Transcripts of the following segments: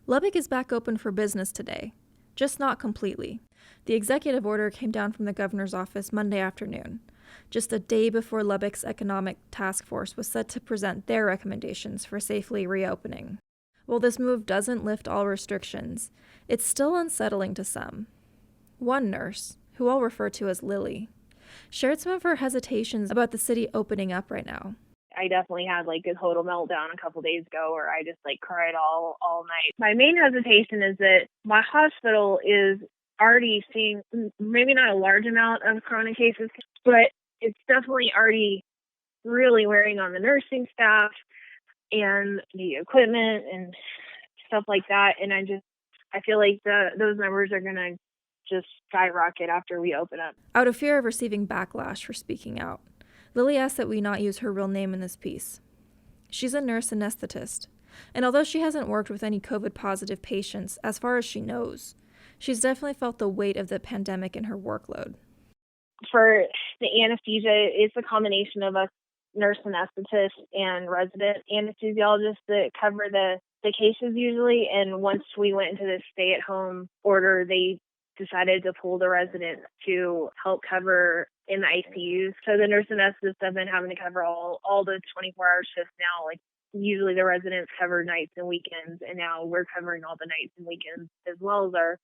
Lubbock is back open for business today, just not completely. The executive order came down from the governor's office Monday afternoon, just a day before Lubbock's economic task force was set to present their recommendations for safely reopening. While this move doesn't lift all restrictions, it's still unsettling to some. One nurse, who I'll refer to as Lily, shared some of her hesitations about the city opening up right now. I definitely had a total meltdown a couple days ago where I just cried all night. My main hesitation is that my hospital is already seeing maybe not a large amount of corona cases, but it's definitely already really wearing on the nursing staff and the equipment and stuff like that. And I feel like those numbers are going to just skyrocket after we open up. Out of fear of receiving backlash for speaking out, Lily asked that we not use her real name in this piece. She's a nurse anesthetist, and although she hasn't worked with any COVID-positive patients as far as she knows, she's definitely felt the weight of the pandemic in her workload. For the anesthesia, it's a combination of us nurse anesthetists and resident anesthesiologists that cover the cases usually, and once we went into this stay-at-home order, they decided to pull the residents to help cover in the ICUs. So the nurse anesthetists have been having to cover all the 24-hour shifts now. Usually the residents cover nights and weekends, and now we're covering all the nights and weekends as well as our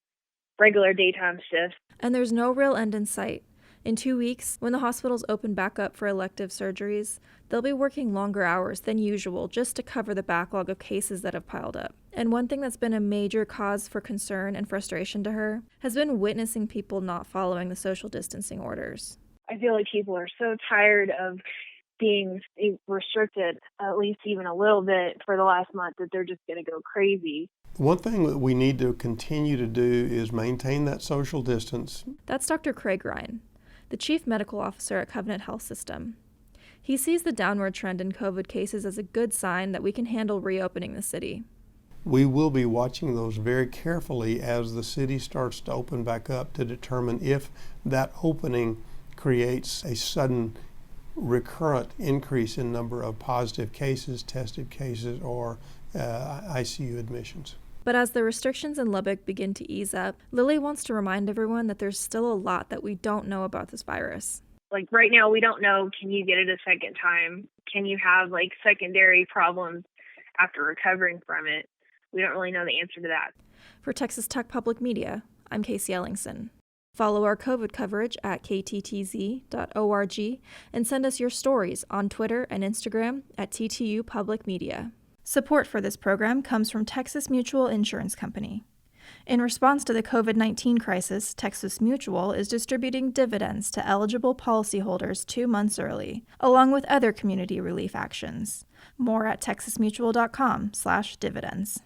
regular daytime shifts. And there's no real end in sight. In 2 weeks, when the hospitals open back up for elective surgeries, they'll be working longer hours than usual just to cover the backlog of cases that have piled up. And one thing that's been a major cause for concern and frustration to her has been witnessing people not following the social distancing orders. I feel like people are so tired of being restricted, at least even a little bit for the last month, that they're just going to go crazy. One thing that we need to continue to do is maintain that social distance. That's Dr. Craig Ryan, the Chief Medical Officer at Covenant Health System. He sees the downward trend in COVID cases as a good sign that we can handle reopening the city. We will be watching those very carefully as the city starts to open back up to determine if that opening creates a sudden recurrent increase in number of positive cases, tested cases, or ICU admissions. But as the restrictions in Lubbock begin to ease up, Lily wants to remind everyone that there's still a lot that we don't know about this virus. Right now, we don't know, can you get it a second time? Can you have secondary problems after recovering from it? We don't really know the answer to that. For Texas Tech Public Media, I'm Casey Ellingson. Follow our COVID coverage at kttz.org and send us your stories on Twitter and Instagram at TTU Public Media. Support for this program comes from Texas Mutual Insurance Company. In response to the COVID-19 crisis, Texas Mutual is distributing dividends to eligible policyholders 2 months early, along with other community relief actions. More at texasmutual.com/dividends.